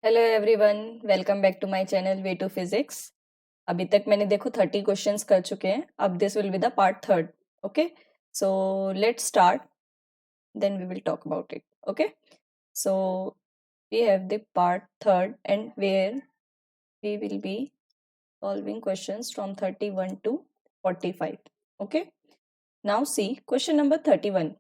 Hello everyone, welcome back to my channel way to physics. अभी तक मैंने देखो 30 क्वेश्चंस कर चुके हैं। अब this will be the part third. Okay, so let's start, then we will talk about it. Okay, so we have the part third and where we will be solving questions from 31 to 45. Okay, now see question number 31.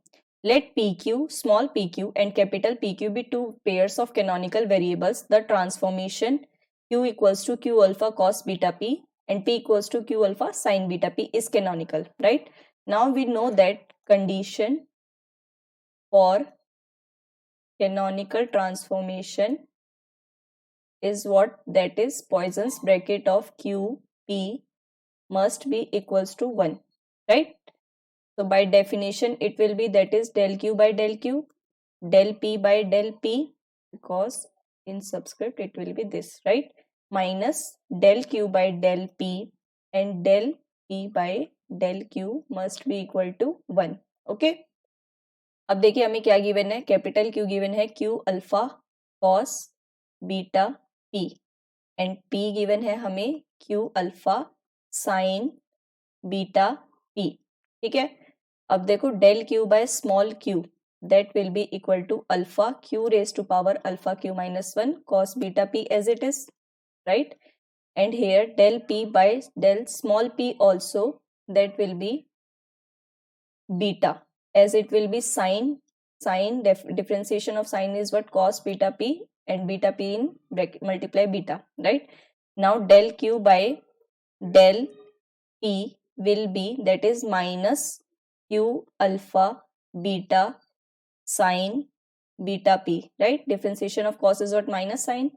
Let PQ, small pq and capital PQ be two pairs of canonical variables. The transformation Q equals to Q alpha cos beta P and P equals to Q alpha sin beta P is canonical, right? Now we know that condition for canonical transformation is what? That is Poisson's bracket of Q P must be equals to 1, right? So by definition it will be, that is del Q by del Q, del P by del P, because in subscript it will be this, right? Minus del Q by del P and del P by del Q must be equal to 1. Okay, अब देखिए हमें क्या given है। Capital Q given है Q alpha cos beta P and P given है हमें Q alpha sin beta P। ठीक है, अब देखो del Q by small q, that will be equal to alpha q raised to power alpha q minus 1 cos beta p as it is, right? And here del P by del small p also, that will be beta, as it will be sin differentiation of sin is what? Cos beta p, and beta p in bracket multiply beta, right? Now del Q by del P will be, that is minus Q alpha beta sin beta P, right? Differentiation of cos is what? Minus sin.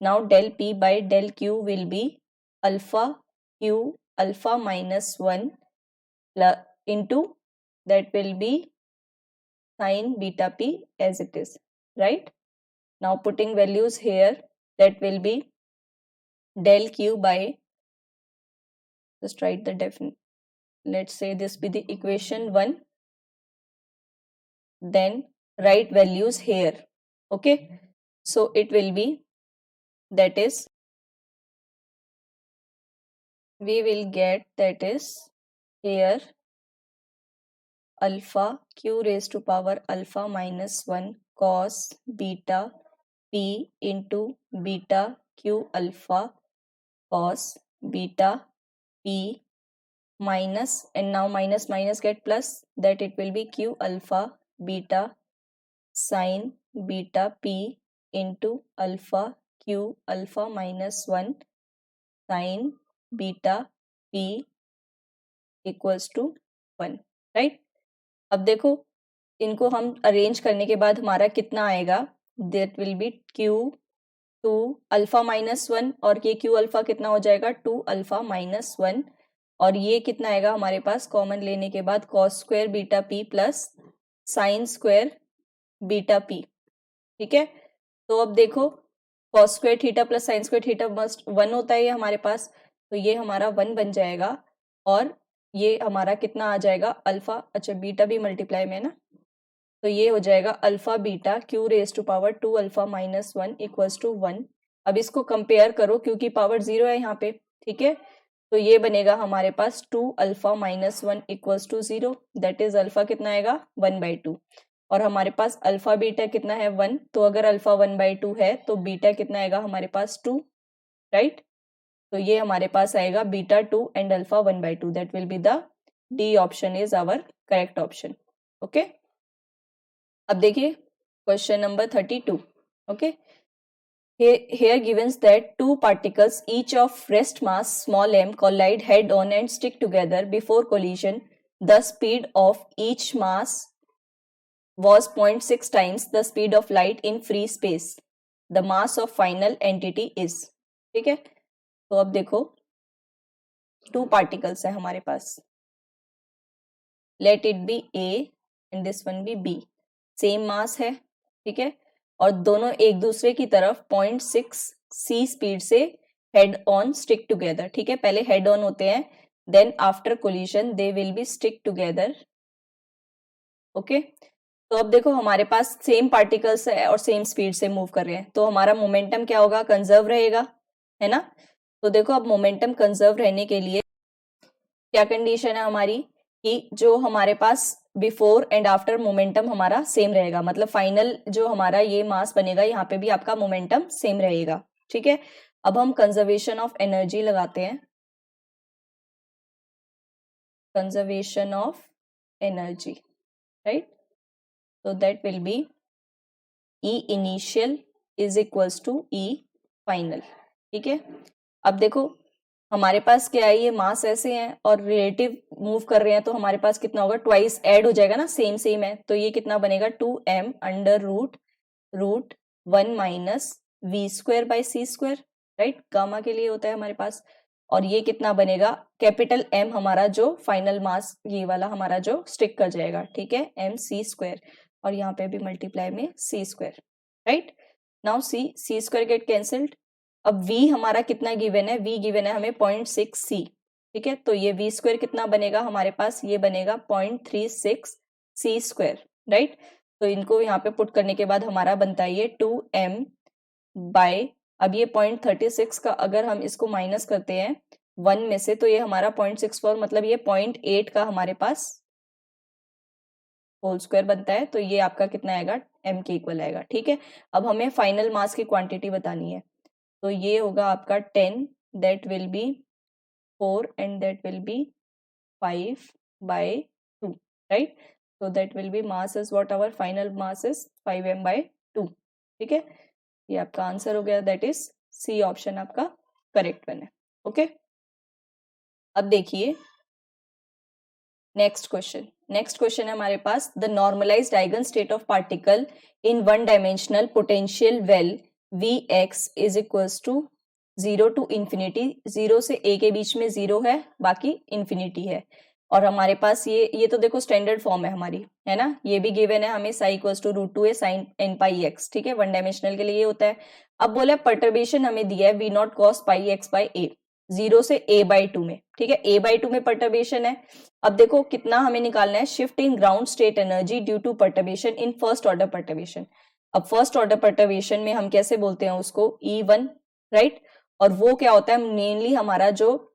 Now del P by del Q will be alpha Q alpha minus 1 into, that will be sin beta P as it is, right? Now putting values here, that will be del Q by, just write the definition, let's say this be the equation 1, then write values here. Okay, so it will be, that is we will get, that is here alpha q raised to power alpha minus 1 cos beta P into beta q alpha cos beta P minus, and now minus minus get plus, that it will be q alpha beta sin beta P into alpha q alpha minus 1 sin beta P equals to 1, right? अब देखो इनको हम arrange करने के बाद हमारा कितना आएगा, that will be Q to alpha minus 1, और ये क्यू अल्फा कितना हो जाएगा? 2 अल्फा माइनस 1, और ये कितना आएगा हमारे पास कॉमन लेने के बाद? Cos square beta P plus sine square beta P. ठीक है, तो अब देखो cos square theta plus sine square theta must 1 होता है ये हमारे पास, तो ये हमारा 1 बन जाएगा, और ये हमारा कितना आ जाएगा? अल्फा, अच्छा बीटा भी मल्टीप्लाई में है ना, तो ये हो जाएगा alpha beta Q raise to power 2 alpha minus 1 equals to 1। अब इसको कंपेयर करो क्योंकि पावर 0 है यहाँ पे, ठीक है, तो ये बनेगा हमारे पास 2 alpha minus 1 equals to 0, that is alpha कितना आएगा? 1/2, और हमारे पास अल्फा बीटा कितना है? 1, तो अगर अल्फा 1/2 है तो बीटा कितना आएगा हमारे पास? 2, राइट? तो ये हमारे पास आएगा beta 2 and alpha 1/2, that will be the D option is our correct option. Okay, अब देखिए question number 32। Okay, here given that two particles each of rest mass small m collide head on and stick together before collision, the speed of each mass was 0.6 times the speed of light in free space. The mass of final entity is, ठीक है, तो अब देखो 2 particles है हमारे पास, let it be A and this one be B, same mass है, ठीक है, और दोनों एक दूसरे की तरफ 0.6 c स्पीड से हेड ऑन स्टिक टुगेदर। ठीक है, पहले हेड ऑन होते हैं, then after collision they will be stick together. Okay, तो अब देखो हमारे पास सेम पार्टिकल्स है और सेम स्पीड से मूव कर रहे हैं, तो हमारा मोमेंटम क्या होगा, कंजर्व रहेगा, है ना। तो देखो अब मोमेंटम कंजर्व रहने के लिए क्या कंडीशन है हमारी, कि जो हमारे पास बिफोर एंड आफ्टर मोमेंटम हमारा सेम रहेगा, मतलब फाइनल जो हमारा ये मास बनेगा यहाँ पे भी आपका मोमेंटम सेम रहेगा, ठीक है। अब हम कंजर्वेशन ऑफ एनर्जी लगाते हैं, conservation of energy, right. so that will be E initial is equals to E final, ठीक है। अब देखो हमारे पास क्या है, ये मास ऐसे हैं और रिलेटिव मूव कर रहे हैं, तो हमारे पास कितना होगा, ट्वाइस ऐड हो जाएगा ना, सेम सेम है, तो ये कितना बनेगा 2m under root 1 minus V square by C square, right, gamma के लिए होता है हमारे पास। और ये कितना बनेगा, कैपिटल M हमारा जो फाइनल मास ये वाला हमारा जो स्टिक कर जाएगा, ठीक है, m सी स्क्वायर, और यहाँ पे भी मल्टीप्लाई में C square, right. Now C square get cancelled. अब v हमारा कितना गिवन है, v गिवन है हमें 0.6 c, ठीक है, तो ये v स्क्वायर कितना बनेगा हमारे पास, ये बनेगा 0.36 c स्क्वायर, राइट। तो इनको यहाँ पे पुट करने के बाद हमारा बनता है ये 2m बाय, अब ये 0.36 का अगर हम इसको माइनस करते हैं 1 में से, तो ये हमारा 0.64 मतलब ये 0.8 का हमारे पास होल स्क्वायर बनता है, तो ये आपका कितना आएगा, m के इक्वल आएगा, ठीक है। अब हमें फाइनल मास की क्वांटिटी बतानी है, तो ये होगा आपका 10, that will be 4 and that will be 5 by 2, right. so that will be mass is what our final mass is 5m by 2, ठीक है। ये आपका आंसर हो गया, दैट इज सी ऑप्शन आपका करेक्ट वन है, ओके। अब देखिए नेक्स्ट क्वेश्चन है हमारे पास, the normalised eigen state of particle in one dimensional potential well V X is equals to 0 to infinity, 0 से a के बीच में 0 है, बाकी इंफिनिटी है। और हमारे पास ये तो देखो स्टैंडर्ड फॉर्म है हमारी, है ना, ये भी गिवन है हमें psi equals to √2a sine n pi x, ठीक है, वन डायमेंशनल के लिए ये होता है। अब बोला पर्टर्बेशन हमें दिया है v0 cos pi x by a, 0 से a/2 में, ठीक है, a/2 में पर्टर्बेशन है। अब देखो कितना हमें निकालना है, shift in ground state energy due to perturbation in first order perturbation. अब फर्स्ट ऑर्डर पर्टर्बेशन में हम कैसे बोलते हैं उसको, E1, राइट। और वो क्या होता है, मेनली हमारा जो,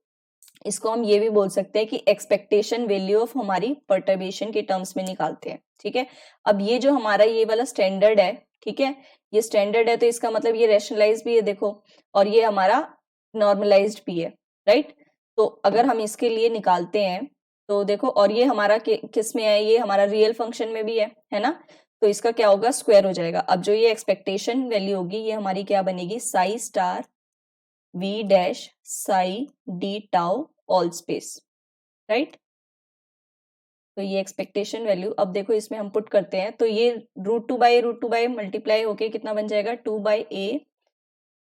इसको हम ये भी बोल सकते हैं कि एक्सपेक्टेशन वैल्यू ऑफ हमारी पर्टर्बेशन के टर्म्स में निकालते हैं, ठीक है। अब ये जो हमारा ये वाला स्टैंडर्ड है, ठीक है, ये स्टैंडर्ड है, तो इसका मतलब ये रैशनलाइज भी है देखो, और ये हमारा नॉर्मलाइज्ड भी है, राइट। तो अगर हम इसके लिए निकालते हैं तो देखो, और ये हमारा किस में है, ये हमारा रियल फंक्शन में भी है ना, तो इसका क्या होगा, स्क्वायर हो जाएगा। अब जो ये एक्सपेक्टेशन वैल्यू होगी ये हमारी क्या बनेगी, Sai star v dash Sai D tau all space, right. तो ये एक्सपेक्टेशन वैल्यू, अब देखो इसमें हम पुट करते हैं, तो ये √2 बाई मल्टीप्लाई होके कितना बन जाएगा, 2/a,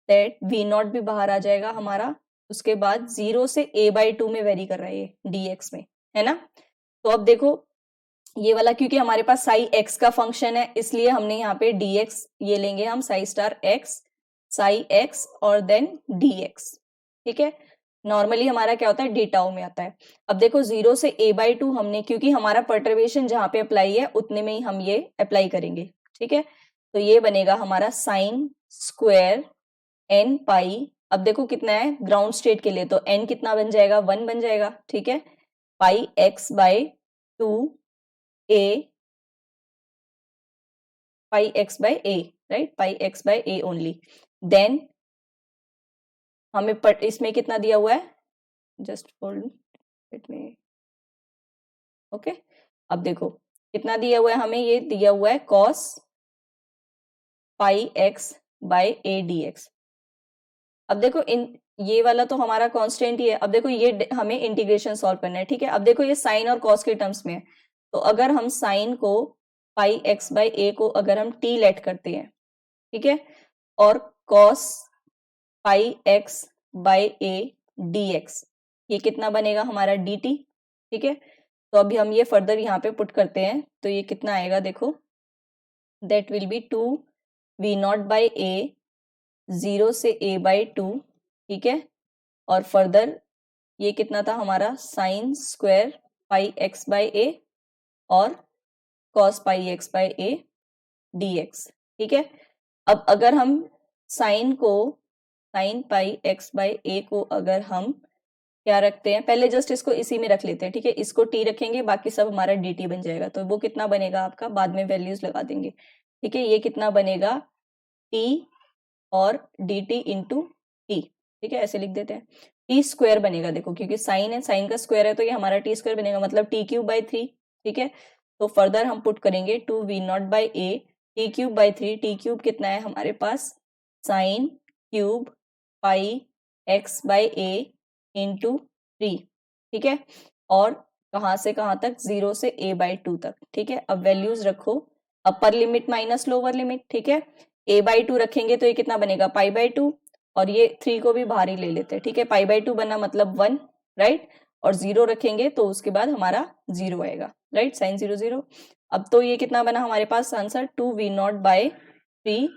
दैट v0 भी बाहर आ जाएगा हमारा, उसके बाद 0 से a/2 में वेरी कर रहा है ये dx में, है ना। तो अब देखो ये वाला, क्योंकि हमारे पास साई x का फंक्शन है, इसलिए हमने यहाँ पे dx ये लेंगे हम, Sai star x Sai x और देन dx, ठीक है। नॉर्मली हमारा क्या होता है, डी टाउ में आता है। अब देखो 0 से a/2 हमने, क्योंकि हमारा पर्टर्बेशन जहां पे अप्लाई है उतने में ही हम ये अप्लाई करेंगे, ठीक है। तो ये बनेगा हमारा साइन स्क्वायर n पाई, अब देखो कितना है ग्राउंड स्टेट के लिए, तो n कितना बन जाएगा, 1 बन जाएगा, ठीक है, pi x by 2a, pi x by a, right, pi x by a only. Then हमें इसमें कितना दिया हुआ है, जस्ट होल्ड इट में, ओके। अब देखो कितना दिया हुआ है हमें, ये दिया हुआ है cos pi x by a dx। अब देखो ये वाला तो हमारा कांस्टेंट ही है। अब देखो ये हमें इंटीग्रेशन सॉल्व करना है, ठीक है। अब देखो ये साइन और कॉस के टर्म्स में है, तो अगर हम साइन को पाई x बाई a को अगर हम t लेट करते हैं, ठीक है, और cos pi x by a dx, ये कितना बनेगा हमारा dt, ठीक है। तो अभी हम ये फर्दर यहाँ पे पुट करते हैं, तो ये कितना आएगा देखो, that will B 2v0 by a, 0 से a/2, ठीक है। और फर्दर ये कितना था हमारा, sine square pi x by a, और cos पाई एक्स बाय ए dx। ठीक है, अब अगर हम साइन पाई एक्स बाय ए को अगर हम क्या रखते हैं, पहले जस्ट इसको इसी में रख लेते हैं। ठीक है, इसको टी रखेंगे, बाकी सब हमारा dt बन जाएगा। तो वो कितना बनेगा आपका, बाद में वैल्यूज लगा देंगे। ठीक है, ये कितना बनेगा t और dt इंटू टी। ठीक है, ऐसे लिख देते हैं। टी स्क्वायर बनेगा, देखो क्योंकि साइन है, साइन का स्क्वायर है तो ये हमारा टी स्क्वायर बनेगा, मतलब टी क्यूब बाई 3। ठीक है, तो फर्दर हम पुट करेंगे 2v0 by A T cube by 3। T cube कितना है हमारे पास, sine cube pi X by A into 3। ठीक है, और कहाँ से कहाँ तक, 0 से a बाई 2 तक। ठीक है, अब वैल्यूज रखो, upper limit minus lower limit. ठीक है, a बाई 2 रखेंगे तो ये कितना बनेगा, पाई बाई 2, और ये 3 को भी बाहर ही ले लेते हैं। ठीक है, पाई बाई 2 बना मतलब 1, राइट, और 0 रखेंगे तो उसके बाद हमारा 0 आएगा, राइट, साइन 0 0। अब तो ये कितना बना हमारे पास answer, 2v0 by 3,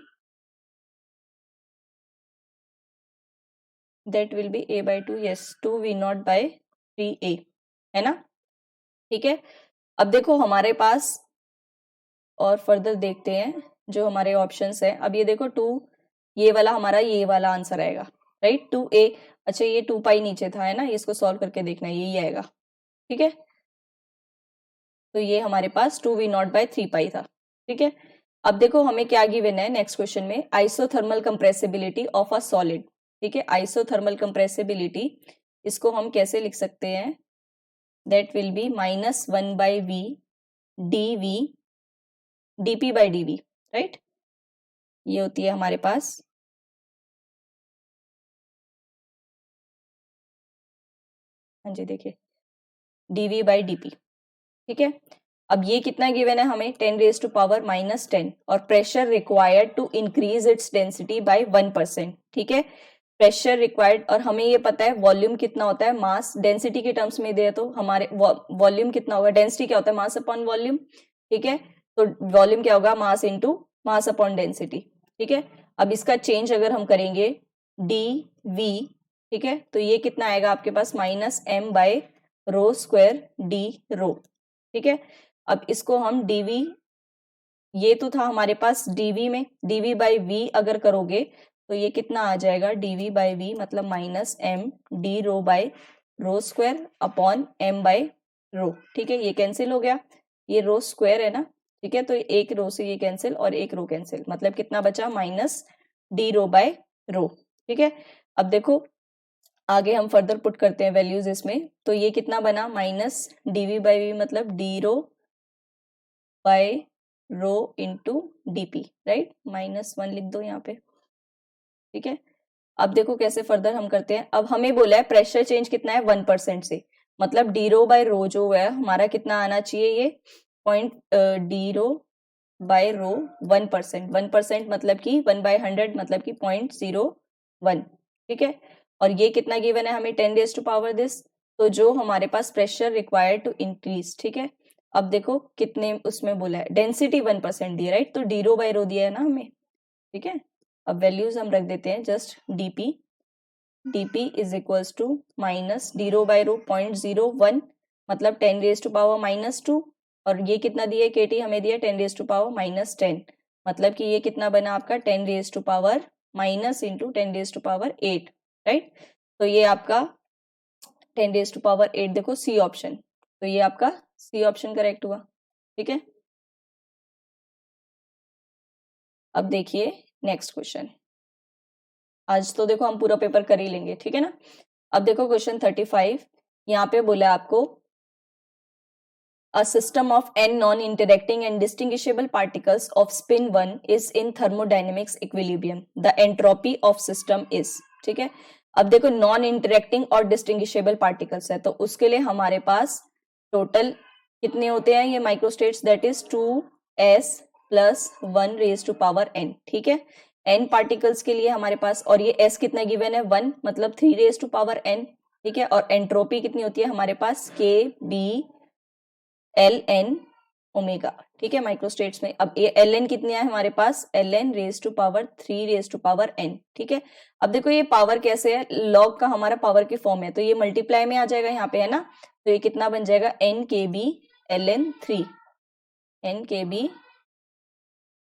that will be a by 2, yes 2v0 by 3a, है ना। ठीक है, अब देखो हमारे पास और फर्दर देखते हैं जो हमारे ऑप्शंस है। अब ये देखो 2, ये वाला हमारा ये वाला आंसर आएगा, राइट, 2a। अच्छा, ये 2 पाई नीचे था, है ना, इसको सॉल्व करके देखना है, यही आएगा। ठीक है, तो ये हमारे पास 2v0 बाई 3 पाई था। ठीक है, अब देखो हमें क्या गिवन है नेक्स्ट क्वेश्चन में, isothermal compressibility of a solid. ठीक है, आइसोथर्मल कंप्रेसिबिलिटी, इसको हम कैसे लिख सकते हैं, that will B -1 by v dv dp by dv, right, ये होती है हमारे पास, हाँ जी देखिए, dv बाई dp। ठीक है, अब ये कितना गिवन है हमें, 10 रेज टू पावर -10, और pressure required to increase its density by 1%। ठीक है, प्रेशर रिक्वायर्ड, और हमें ये पता है वॉल्यूम कितना होता है, मास डेंसिटी के टर्म्स में दे तो हमारे वॉल्यूम कितना होगा, डेंसिटी क्या होता है, मास अपॉन वॉल्यूम। ठीक है, तो वॉल्यूम क्या होगा, mass into mass upon density. ठीक है, अब इसका चेंज अगर हम करेंगे डी वी, ठीक है, तो ये कितना आएगा आपके पास, -m बाय रो स्क्वायर डी रो। ठीक है, अब इसको हम dv, ये तो था हमारे पास dv में, dv बाई v अगर करोगे तो ये कितना आ जाएगा, dv बाई v मतलब -m D rho by rho square upon m by rho. ठीक है, ये कैंसिल हो गया, ये रो स्क्वायर है ना। ठीक है, तो एक रो से ये कैंसिल और एक रो कैंसिल, मतलब कितना बचा, -d रो बाय रो। ठीक है, अब देखो आगे हम फर्दर पुट करते हैं वैल्यूज इसमें, तो ये कितना बना, -dv बाई v मतलब D rho by rho into dp, right, -1 लिख दो यहाँ पे। ठीक है, अब देखो कैसे फर्दर हम करते हैं। अब हमें बोला है प्रेशर चेंज कितना है, 1% से, मतलब डी रो बाय रो जो है हमारा कितना आना चाहिए, ये पॉइंट डी रो बाय रो 1%, 1% मतलब कि 1/100 मतलब कि 0.01। ठीक है, और ये कितना गिवन है हमें, 10 रेज टू पावर दिस, तो जो हमारे पास प्रेशर रिक्वायर्ड टू इंक्रीज। ठीक है, अब देखो कितने उसमें बोला है, डेंसिटी 1% दी है, राइट, तो डी रो बाय रो दिया है ना हमें। ठीक है, अब वैल्यूज हम रख देते हैं just dp is equals to minus D rho by rho 0.01 मतलब 10 रेज टू पावर -2, और ये कितना दिया है केटी, हमें दिया 10 रेज टू पावर -10, मतलब कि ये कितना बना आपका 10 raise to power minus into 10 raise to power 8, right, तो ये आपका 10 रेज टू पावर 8, देखो सी ऑप्शन, तो ये आपका सी ऑप्शन करेक्ट हुआ। ठीक है, अब देखिए नेक्स्ट क्वेश्चन, आज तो देखो हम पूरा पेपर कर ही लेंगे। ठीक है ना, अब देखो क्वेश्चन 35, यहाँ पे बोला है आपको, a system of n non-interacting and distinguishable particles of spin 1 is in thermodynamics equilibrium. The entropy of system is, ठीक है, अब देखो नॉन इंटरेक्टिंग और डिस्टिंग्विशेबल पार्टिकल्स है, तो उसके लिए हमारे पास टोटल कितने होते हैं ये microstates, that is 2s plus 1 raise to power n। ठीक है, n पार्टिकल्स के लिए हमारे पास, और ये s कितना गिवन है 1 मतलब 3 रेज टू पावर n। ठीक है, और एंट्रोपी कितनी होती है हमारे पास, k b L N omega. ठीक है, माइक्रोस्टेट्स में, अब ये एल एन कितनी है हमारे पास, L N raise to power 3 raise to power N. ठीक है, अब देखो ये पावर कैसे है, लॉग का हमारा पावर की फॉर्म है, तो ये मल्टीप्लाई में आ जाएगा यहाँ पे, है ना, तो ये कितना बन जाएगा, एन के बी एल एन 3। एन के बी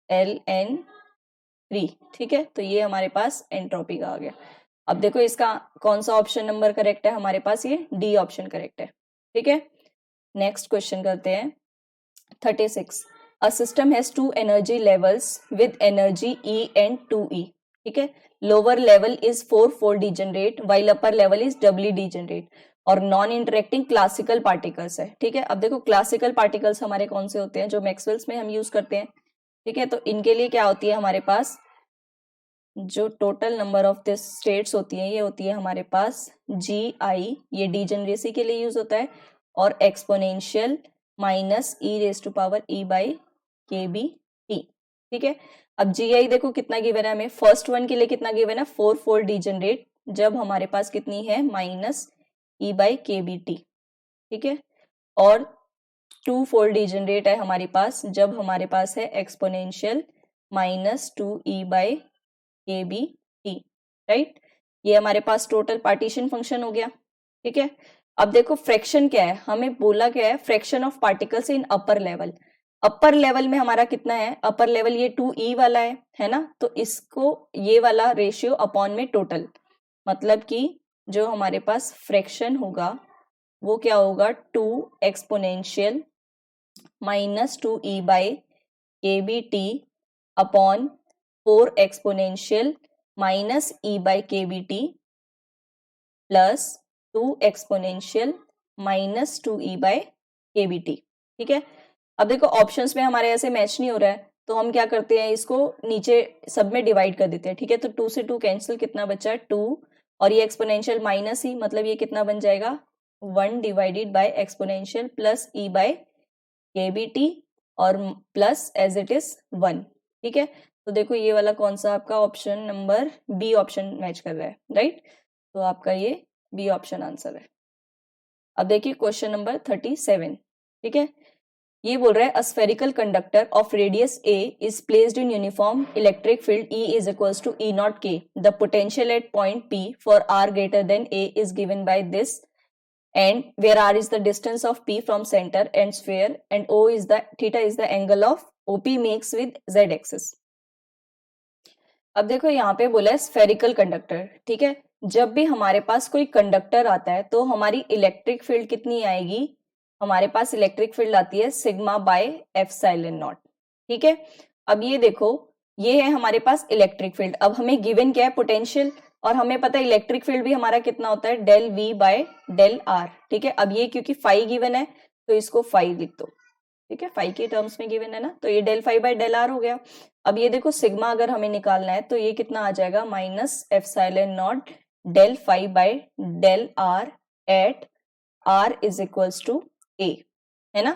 एल एन 3, ठीक है। तो ये हमारे पास एंट्रोपी का आ गया। अब देखो इसका कौन सा ऑप्शन नंबर करेक्ट है, हमारे पास ये डी ऑप्शन करेक्ट है, ठीक है। नेक्स्ट क्वेश्चन करते हैं 36। A system has two energy levels with energy E and 2E, ठीक है। Lower level is 4 degenerate while upper level is doubly degenerate और नॉन इंटरेक्टिंग क्लासिकल पार्टिकल्स है, ठीक है। अब देखो क्लासिकल पार्टिकल्स हमारे कौन से होते हैं, जो मैक्सवेल्स में हम यूज करते हैं, ठीक है। तो इनके लिए क्या होती है हमारे पास, जो total number of this states होती है, ये होती है हमारे पास GI, ये डीजेनरेसी के लिए यूज होता है, और एक्सपोनेंशियल माइनस e⁻e/kBt, ठीक है। अब GI देखो कितना गिवन है हमें, फर्स्ट वन के लिए कितना गिवन है, 4 डीजेनरेट, जब हमारे पास कितनी है -e/kBt, ठीक है। और 2 डीजेनरेट है हमारे पास, जब हमारे पास है एक्सपोनेंशियल -2e/kBt, राइट। ये हमारे पास टोटल पार्टीशन फंक्शन हो गया, ठीक है। अब देखो फ्रैक्शन क्या है, हमें बोला क्या है, fraction of particles in upper level. Upper level में हमारा कितना है, अपर लेवल ये 2e वाला है ना। तो इसको ये वाला रेशियो अपॉन में टोटल, मतलब कि जो हमारे पास फ्रैक्शन होगा वो क्या होगा, 2 exponential -2e/kBt upon 4 exponential -e/kBt plus 2 exponential -2e/kBt, ठीक है। अब देखो ऑप्शंस में हमारे ऐसे मैच नहीं हो रहा है, तो हम क्या करते हैं, इसको नीचे सब में डिवाइड कर देते हैं, ठीक है। तो 2 से 2 कैंसिल, कितना बचा 2, और ये एक्सपोनेंशियल माइनस ही, मतलब ये कितना बन जाएगा 1 divided by exponential plus e/kBt और प्लस एज इट इज 1, ठीक है। तो देखो ये वाला कौन सा आपका option number B option match कर रहा है, राइट। तो आपका ये बी ऑप्शन आंसर है। अब देखिए क्वेश्चन नंबर 37, ठीक है। ये बोल रहा है, a spherical conductor of radius A is placed in uniform electric field E is equals to E0K, the potential at point P for R greater than A is given by this, and where R is the distance of P from center and sphere and O is the theta is the angle of OP makes with Z axis। अब देखो यहाँ पे बोला है spherical conductor, ठीक है। जब भी हमारे पास कोई कंडक्टर आता है तो हमारी इलेक्ट्रिक फील्ड कितनी आएगी, हमारे पास इलेक्ट्रिक फील्ड आती है सिग्मा बाय एप्सिलॉन नॉट, ठीक है। अब ये देखो, ये है हमारे पास इलेक्ट्रिक फील्ड, अब हमें गिवन क्या है पोटेंशियल, और हमें पता है इलेक्ट्रिक फील्ड भी हमारा कितना होता है del V by del R, ठीक है। अब ये क्योंकि फाई गिवन है तो इसको फाई लिख दो, ठीक है। फाई के टर्म्स में गिवन है ना, तो ये del phi by del R हो गया। अब ये देखो सिग्मा अगर हमें निकालना है तो ये कितना आ जाएगा minus epsilon not del phi by del R at R is equals to A, है ना,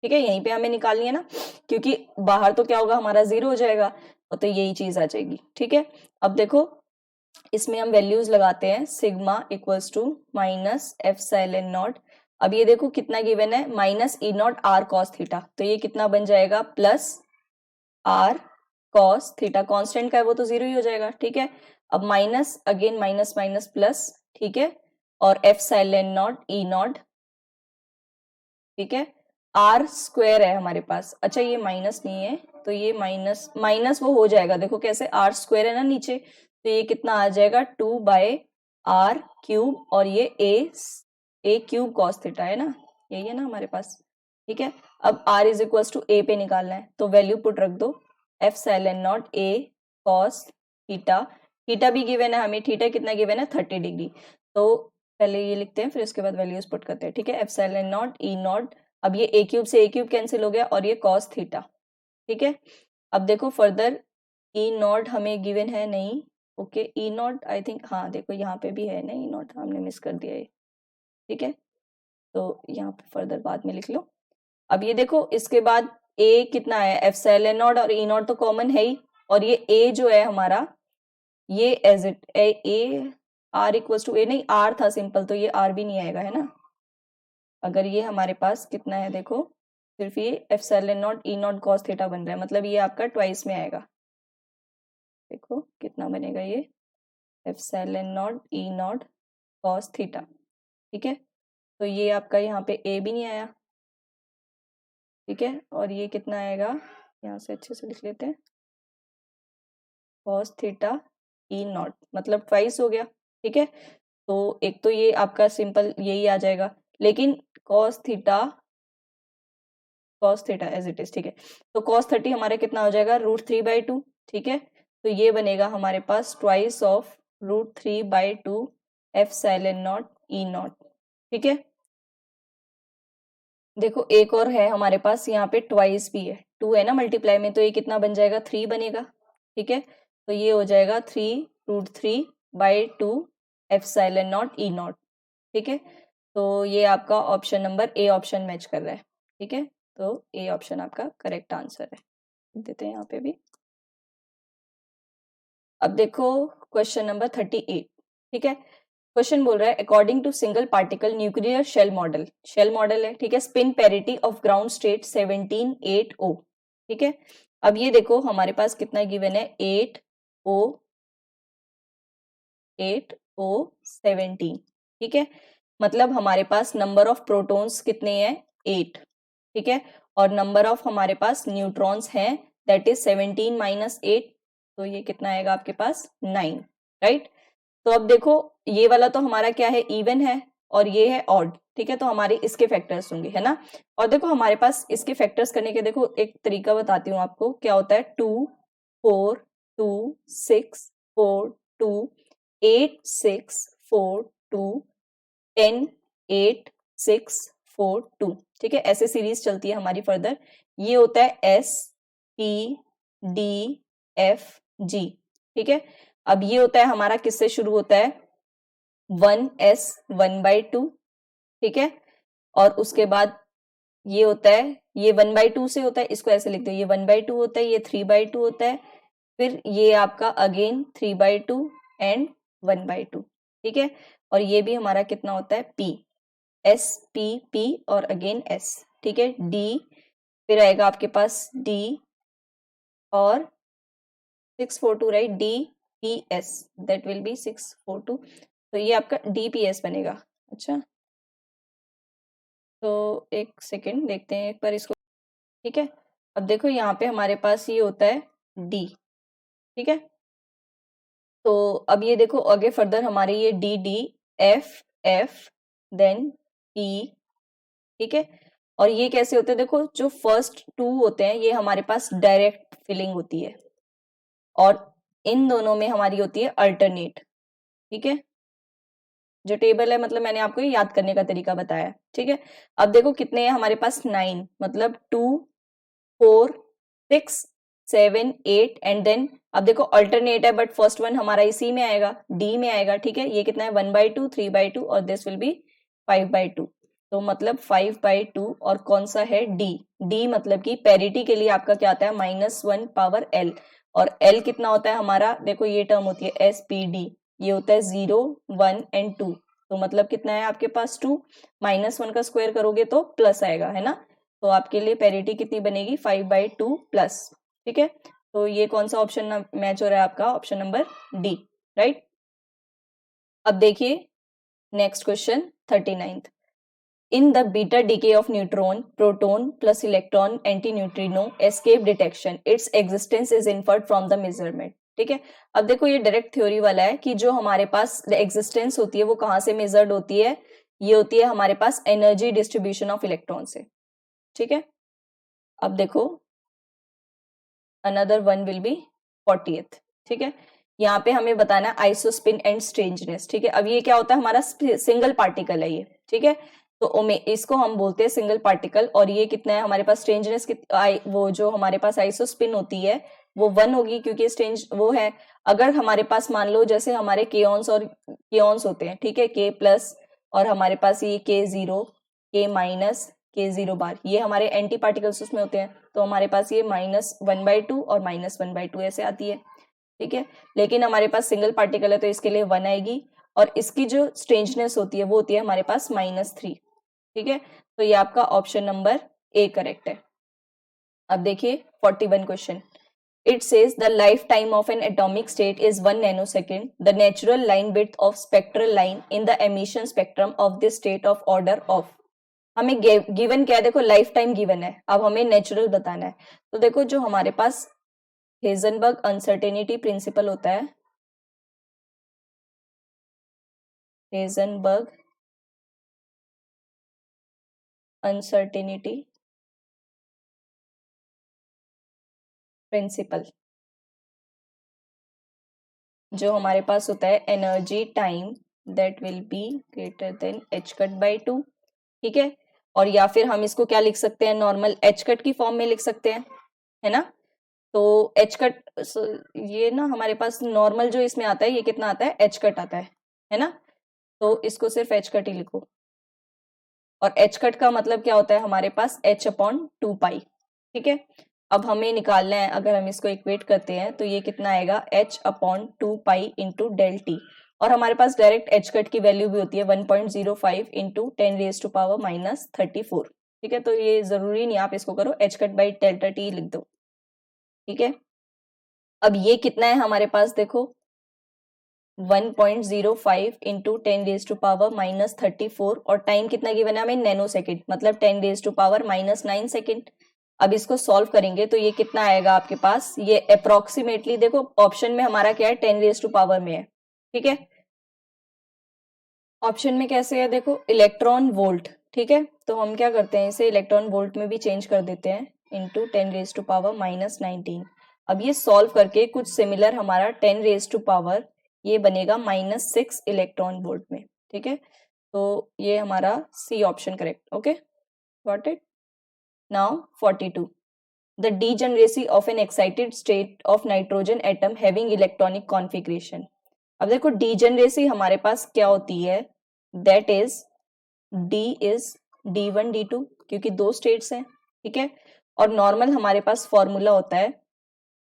ठीक है। यहीं पे हमें निकालनी है ना, क्योंकि बाहर तो क्या होगा हमारा 0 हो जाएगा, और तो यही चीज आ जाएगी, ठीक है। अब देखो इसमें हम वैल्यूज लगाते हैं, sigma equals to minus epsilon naught, अब ये देखो कितना गिवन है minus E0 R cos theta, तो ये कितना बन जाएगा plus R cos theta, constant का है वो तो 0 ही हो जाएगा, ठीक है। अब minus again minus minus plus, ठीक है, और एप्सिलॉन नॉट E0, ठीक है। R स्क्वायर है हमारे पास, अच्छा ये माइनस नहीं है तो ये माइनस माइनस वो हो जाएगा, देखो कैसे R स्क्वायर है ना नीचे, तो ये कितना आ जाएगा 2 बाय R क्यूब, और ये ए क्यूब कॉस थीटा है ना, यही है ना हमारे पास, ठीक है। अब R इज इक्वल टू ए पे निकालना है, तो वैल्यू पुट रख दो, epsilon not a cos theta, theta भी गिवन है हमें, थीटा कितना गिवन है 30 डिग्री, तो पहले ये लिखते हैं फिर उसके बाद वैल्यूज पुट करते हैं, ठीक है। एप्सिलॉन नॉट E0, अब ये ए क्यूब से ए क्यूब कैंसिल हो गया, और ये कॉस थीटा, ठीक है। अब देखो फर्दर E0 हमें गिवन है नहीं, ओके E0 आई थिंक, हाँ देखो यहाँ पे भी है ना E0, हमने मिस कर दिया है, ठीक है। तो यहाँ पे फर्दर बाद में लिख लो। अब ये देखो इसके बाद ए कितना है एप्सिलॉन नॉट और E0 तो कॉमन है ही, और ये ए जो है हमारा ये as it A R equals to A, नहीं आर था सिंपल, तो ये आर भी नहीं आएगा, है ना। अगर ये हमारे पास कितना है देखो, सिर्फ ये epsilon not E0 cos theta बन रहा है, मतलब ये आपका ट्वाइस में आएगा, देखो कितना बनेगा ये epsilon not E0 cos theta, ठीक है। तो ये आपका यहाँ पे ए भी नहीं आया, ठीक है, और ये कितना आएगा, यहाँ से अच्छे से लिख लेते हैं, cos थीटा ई नॉट, मतलब ट्वाइस हो गया। ठीक है, तो एक तो ये आपका सिंपल यही आ जाएगा, लेकिन cos theta as it is. ठीक है, तो cos 30 हमारा कितना हो जाएगा, √3/2। ठीक है, तो ये बनेगा हमारे पास twice of √3/2 epsilon not E not. ठीक है, देखो एक और है हमारे पास, यहाँ पे ट्वाइस भी है, 2 है ना मल्टीप्लाई में, तो ये कितना बन जाएगा, 3 बनेगा। ठीक है, तो ये हो जाएगा 3√3/2 एप्सिलॉन नॉट ई नॉट। ठीक है, तो ये आपका option number A option match कर रहा है। ठीक है, तो ए ऑप्शन आपका करेक्ट आंसर है, देते हैं यहाँ पे भी। अब देखो क्वेश्चन नंबर 38। ठीक है, क्वेश्चन बोल रहा है according to single particle nuclear shell model है। ठीक है, spin parity of ground state 17.8O। ठीक है, अब ये देखो हमारे पास कितना गिवन है, 8O ठीक है, मतलब हमारे पास नंबर ऑफ प्रोटॉन्स कितने हैं, 8। ठीक है, और नंबर ऑफ हमारे पास न्यूट्रॉन्स हैं दैट इज 17 - 8, तो ये कितना आएगा आपके पास, 9। राइट, तो अब देखो ये वाला तो हमारा क्या है, इवन है, और ये है ऑड। ठीक है, तो हमारे इसके फैक्टर्स होंगे, है ना। और देखो हमारे पास इसके फैक्टर्स करने के, देखो एक तरीका बताती हूँ आपको, क्या होता है, 2 4 2 6 4 2 8 6 4 2 10 8 6 4 2। ठीक है, ऐसे सीरीज चलती है हमारी फर्दर। ये होता है S P D F G। ठीक है, अब ये होता है हमारा किससे शुरू होता है, 1S 1/2। ठीक है, और उसके बाद ये होता है, ये 1/2 से होता है, इसको ऐसे लिखते हो, ये 1/2 होता है, ये 3/2 होता है, फिर ये आपका अगेन 3/2 एंड 1/2। ठीक है, और ये भी हमारा कितना होता है, P S P P और अगेन S। ठीक है, D फिर आएगा आपके पास D और 642, right, DPS that will B 642, तो ये आपका DPS बनेगा। अच्छा, तो एक सेकेंड देखते हैं एक बार इसको। ठीक है, अब देखो यहाँ पे हमारे पास ये होता है D। ठीक है, तो अब ये देखो आगे फर्दर हमारे ये D F F then E। ठीक है, और ये कैसे होते हैं, देखो जो फर्स्ट 2 होते हैं ये हमारे पास डायरेक्ट फिलिंग होती है, और इन दोनों में हमारी होती है अल्टरनेट। ठीक है, जो टेबल है, मतलब मैंने आपको ये याद करने का तरीका बताया। ठीक है, अब देखो कितने हैं हमारे पास, 9, मतलब 2 4 6 7 8 एंड देन अब देखो अल्टरनेट है, बट फर्स्ट वन हमारा इसी में आएगा, डी में आएगा। ठीक है, ये कितना है, 1/2 3/2 और दिस विल बी 5/2, तो मतलब 5/2, और कौन सा है, डी मतलब कि पैरिटी के लिए आपका क्या आता है, -1 पावर एल, और एल कितना होता है हमारा, देखो ये टर्म होती है SPD, ये होता है 0 1 एंड 2, तो मतलब कितना है आपके पास 2, -1 का स्क्वायर करोगे तो प्लस आएगा, है ना, तो आपके लिए पैरिटी कितनी बनेगी, 5/2 प्लस। ठीक है, तो ये कौन सा ऑप्शन मैच हो रहा है आपका, ऑप्शन नंबर डी। राइट, अब देखिए next question 39th। In the beta decay of neutron, proton plus electron antineutrino escape detection, its existence is inferred from the measurement। ठीक है, अब देखो ये डायरेक्ट थ्योरी वाला है कि जो हमारे पास एग्जिस्टेंस होती है वो कहाँ से मेजर्ड होती है, ये होती है हमारे पास एनर्जी डिस्ट्रीब्यूशन ऑफ इलेक्ट्रॉन से। ठीक है, अब देखो another one will be 40th। ठीक है, यहाँ पे हमें बताना है आइसोस्पिन एंड स्ट्रेंजनेस। ठीक है, अब ये क्या होता है, हमारा सिंगल पार्टिकल है ये। ठीक है, तो इसको हम बोलते हैं सिंगल पार्टिकल, और ये कितना है हमारे पास स्ट्रेंजनेस, वो जो हमारे पास आइसोस्पिन होती है वो 1 होगी, क्योंकि स्ट्रेंज वो है। अगर हमारे पास मान लो जैसे हमारे केऑन्स और केऑन्स होते हैं, ठीक है, K+, और हमारे पास ये K0 K- K0 बार, ये हमारे एंटी पार्टिकल्स उसमें होते हैं, तो हमारे पास ये -1/2 और -1/2 ऐसे आती है। ठीक है, लेकिन हमारे पास सिंगल पार्टिकल है तो इसके लिए 1 आएगी, और इसकी जो स्ट्रेंजनेस होती है वो होती है हमारे पास -3। ठीक है, तो ये आपका ऑप्शन नंबर ए करेक्ट है। अब देखिए 41 question. It says the lifetime of an atomic state is 1 nanosecond. The natural line width of spectral line in the emission spectrum of this state of order of। हमें given क्या है, देखो life time given है, अब हमें natural बताना है। तो देखो जो हमारे पास हेजनबर्ग अनसर्टेनिटी प्रिंसिपल होता है, हेजनबर्ग अनसर्टेनिटी प्रिंसिपल, जो हमारे पास होता है energy time that will be greater than H cut by two, ठीक है। और या फिर हम इसको क्या लिख सकते हैं, नॉर्मल एच कट की फॉर्म में लिख सकते हैं, है ना। तो एच कट, ये ना हमारे पास नॉर्मल जो इसमें आता है ये कितना आता है, एच कट आता है ना। तो इसको सिर्फ एच कट ही लिखो, और एच कट का मतलब क्या होता है हमारे पास एच अपॉन टू पाई, ठीक है। अब हमें निकालना है, अगर हम इसको इक्वेट करते हैं तो ये कितना आएगा, H upon two pi into del T, और हमारे पास डायरेक्ट एच कट की वैल्यू भी होती है 1.05 इंटू 10⁻⁻34, ठीक है। तो ये जरूरी नहीं आप इसको करो, H cut by delta T लिख दो, ठीक है। अब ये कितना है हमारे पास, देखो 1.05 इंटू 10⁻⁻34, और टाइम कितना गिवन है हमें, नैनो सेकेंड, मतलब 10⁻⁻9 सेकेंड। अब इसको सॉल्व करेंगे तो ये कितना आएगा आपके पास, ये अप्रोक्सीमेटली, देखो ऑप्शन में हमारा क्या है, 10 में है, ठीक है। ऑप्शन में कैसे है, देखो इलेक्ट्रॉन वोल्ट, ठीक है। तो हम क्या करते हैं, इसे इलेक्ट्रॉन वोल्ट में भी चेंज कर देते हैं, इंटू 10⁻⁻19। अब ये सॉल्व करके कुछ सिमिलर हमारा 10⁻, ये बनेगा -6 इलेक्ट्रॉन वोल्ट में, ठीक है। तो ये हमारा C option correct, okay, got it. Now 42, the degeneracy of an excited state of nitrogen atom having electronic configuration. अब देखो डीजेनरेसी हमारे पास क्या होती है, that is D is D1 D2, क्योंकि दो स्टेट्स हैं, ठीक है। और नॉर्मल हमारे पास फॉर्मूला होता है,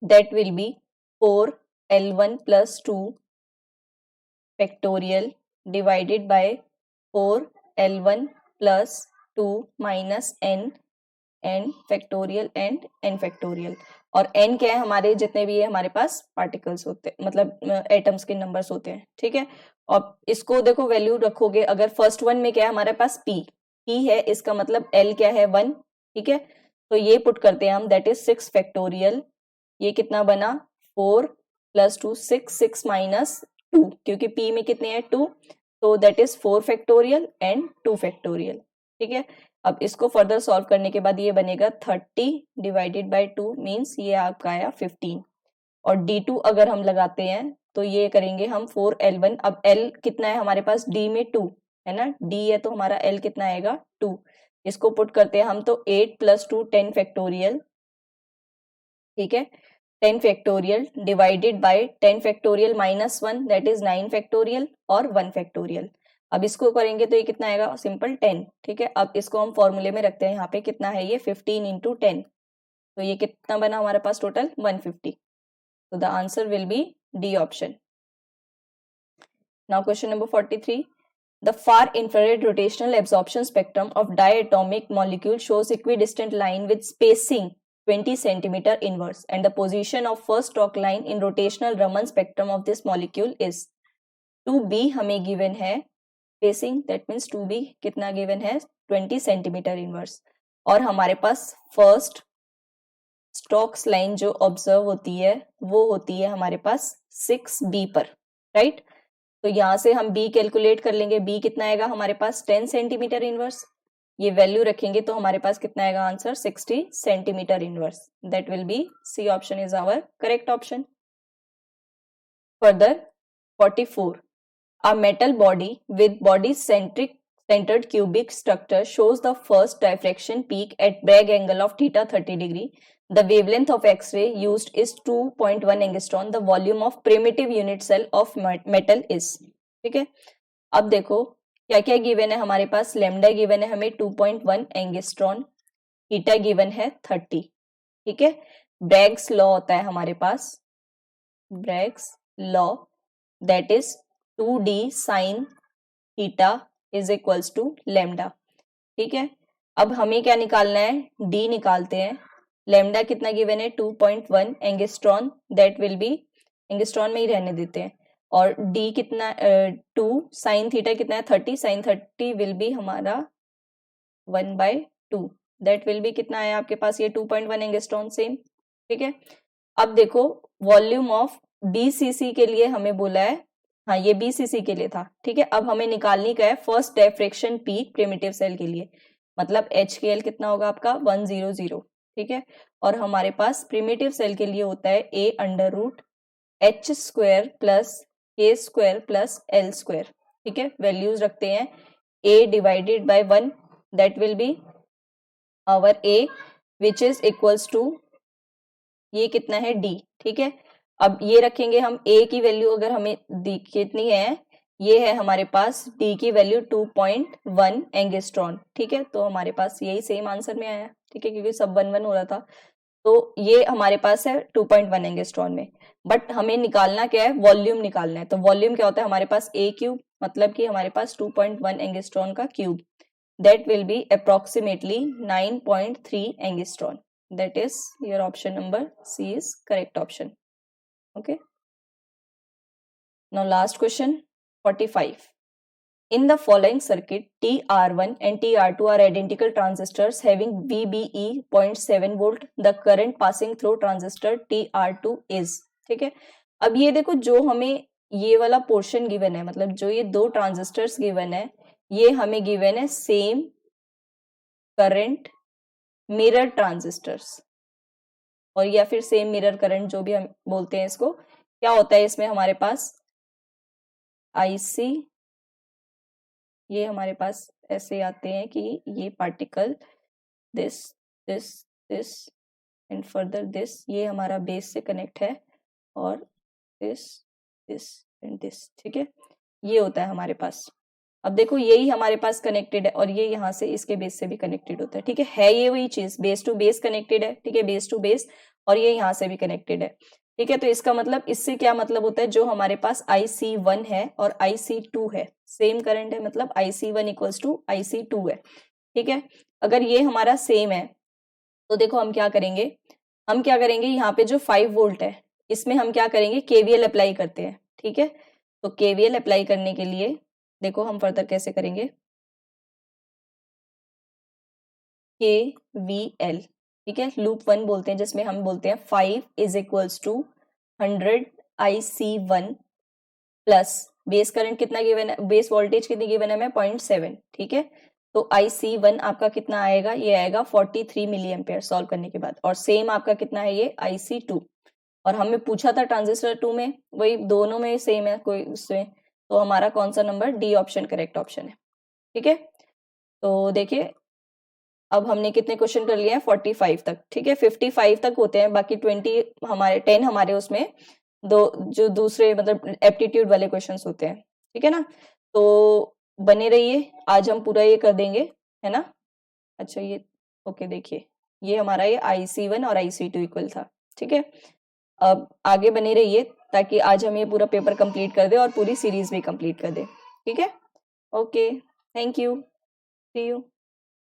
that will be 4L1 + 2 factorial divided by 4L1 + 2 minus n N factorial and N factorial. और एन क्या है, हमारे जितने भी है हमारे पास पार्टिकल्स होते हैं, मतलब एटम्स के नंबर्स होते हैं, ठीक है। और इसको देखो वैल्यू रखोगे, अगर फर्स्ट वन में क्या है हमारे पास पी है, इसका मतलब एल क्या है 1, ठीक है। तो ये पुट करते हैं हम, दैट इज 6 फैक्टोरियल, ये कितना बना 4 + 2 6 माइनस 2, क्योंकि पी में कितने हैं 2, तो that is 4 factorial and 2 factorial, ठीक है। अब इसको फर्दर सॉल्व करने के बाद ये बनेगा 30 डिवाइडेड बाय 2 मीन्स ये आपका आया 15, और D2 अगर हम लगाते हैं तो ये करेंगे हम 4L1। अब L कितना है हमारे पास, D में 2 है ना, D है तो हमारा L कितना आएगा 2, इसको पुट करते हैं हम तो 8 + 2 10 फैक्टोरियल, ठीक है। 10 factorial divided bye 10 factorial -1 that is 9 factorial, और 1 फैक्टोरियल। अब इसको करेंगे तो ये कितना आएगा, सिंपल 10, ठीक है। अब इसको हम फॉर्मूले में रखते हैं, यहाँ पे कितना है ये 15 इंटू 10, तो ये कितना बना हमारे पास टोटल 150। तो the answer will be D option. Now question number 43, the far infrared rotational absorption spectrum of diatomic molecule shows equidistant line with spacing 20 centimeter inverse, and the position of first stroke line in rotational Raman spectrum of this molecule is 2b हमें given है spacing, that means 2b कितना given है 20 centimeter inverse, और हमारे पास first stocks line जो observe होती है वो होती है हमारे पास 6b पर, राइट। तो यहाँ से हम b कैलकुलेट कर लेंगे, b कितना आएगा हमारे पास 10 सेंटीमीटर इनवर्स, ये वैल्यू रखेंगे तो हमारे पास कितना आएगा answer 60 centimetre inverse, that will be C option is our correct option. Further 44, a metal body with body centered cubic structure shows the first diffraction peak at Bragg angle of theta 30 degree. The wavelength of X-ray used is 2.1 angstrom. The volume of primitive unit cell of metal is, ठीक है। अब देखो क्या क्या given है हमारे पास, lambda given है हमें 2.1 एंगस्ट्रॉन, थीटा गिवन है 30, ठीक है। ब्रैग्स लॉ होता है हमारे पास, Bragg's law that is 2d sin theta is equals to lambda, ठीक है। अब हमें क्या निकालना है, d निकालते हैं, लेमडा कितना गिवन है 2.1 angstrom, that will B angstrom में ही रहने देते हैं, और d कितना 2 साइन थीटा कितना है 30, साइन 30 विल बी हमारा 1/2 दैट विल बी कितना है आपके पास, ये 2.1 एंगस्ट्रॉन सेम। ठीक है, अब देखो वॉल्यूम ऑफ बीसीसी के लिए हमें बोला है, हाँ ये बीसीसी के लिए था। ठीक है, अब हमें निकालनी का है first diffraction peak primitive cell के लिए, मतलब HKL कितना होगा आपका 100। ठीक है, और हमारे पास प्रिमिटिव सेल के लिए होता है A√H² plus K² plus L²। ठीक है, वैल्यूज रखते हैं A/1 that will be our A which is equals to, ये कितना है D। ठीक है, अब ये रखेंगे हम A की वैल्यू अगर हमें कितनी है, ये है हमारे पास D की वैल्यू 2.1 एंगस्ट्रॉन। ठीक है, तो हमारे पास यही सेम आंसर में आया। ठीक है, क्योंकि सब 1 1 हो रहा था, तो ये हमारे पास है 2.1 एंगस्ट्रॉन में। बट हमें निकालना क्या है, वॉल्यूम निकालना है। तो वॉल्यूम क्या होता है हमारे पास A³, मतलब कि हमारे पास 2.1 एंगस्ट्रॉन का cube, that will be approximately 9.3 angstrom. That is your option number C is correct option. Okay, now last question 45. In the following circuit, TR1 and TR2 are identical transistors having VBE 0.7 volt. The current passing through transistor TR2 is, ठीक है, अब ये देखो जो हमें ये वाला portion given है, मतलब जो ये दो ट्रांजिस्टर्स गिवन है, ये हमें गिवन है सेम करंट मिरर ट्रांजिस्टर्स, और या फिर सेम मिरर करंट जो भी हम बोलते हैं इसको। क्या होता है इसमें हमारे पास IC, ये हमारे पास ऐसे आते हैं कि ये particle this this this and further this, ये हमारा बेस से कनेक्ट है, और दिस दिस एंड दिस। ठीक है, ये होता है हमारे पास। अब देखो यही हमारे पास कनेक्टेड है, और ये यहाँ से इसके बेस से भी कनेक्टेड होता है। ठीक है ये वही चीज, बेस टू बेस कनेक्टेड है। ठीक है, बेस टू बेस, और ये यहाँ से भी कनेक्टेड है। ठीक है, तो इसका मतलब, इससे क्या मतलब होता है, जो हमारे पास IC1 है और IC2 है, सेम करंट है, मतलब IC1 इक्वल्स टू IC2 है। ठीक है, अगर ये हमारा सेम है तो देखो हम क्या करेंगे, यहाँ पे जो 5 वोल्ट है इसमें हम क्या करेंगे, KVL अप्लाई करते हैं। ठीक है, तो KVL अप्लाई करने के लिए देखो हम फर्दर कैसे करेंगे, KVL। ठीक है, लूप 1 बोलते हैं, जिसमें हम बोलते हैं 5 is equals to 100 IC1 plus base current कितना गिवन है, बेस वोल्टेज कितनी गिवन है हमें 0.7। ठीक है, तो IC1 आपका कितना आएगा, ये आएगा 43 मिली एम्पेयर सॉल्व करने के बाद, और सेम आपका कितना है ये IC2, और हमें पूछा था ट्रांजिस्टर 2 में, वही दोनों में सेम है कोई उसमें, तो हमारा कौन सा number, D option correct option है। ठीक है, तो देखिए अब हमने कितने क्वेश्चन कर लिए हैं, 45 तक। ठीक है, 55 तक होते हैं, बाकी 10 हमारे उसमें दो जो दूसरे मतलब एप्टीट्यूड वाले क्वेश्चंस होते हैं। ठीक है ना, तो बने रहिए, आज हम पूरा ये कर देंगे, है ना। अच्छा ये ओके, देखिए ये हमारा ये IC1 और IC2 इक्वल था। ठीक है, अब आगे बने रहिए ताकि आज हम ये पूरा पेपर कंप्लीट कर दे और पूरी सीरीज भी कंप्लीट कर दे। ठीक है, okay, thank you, see you.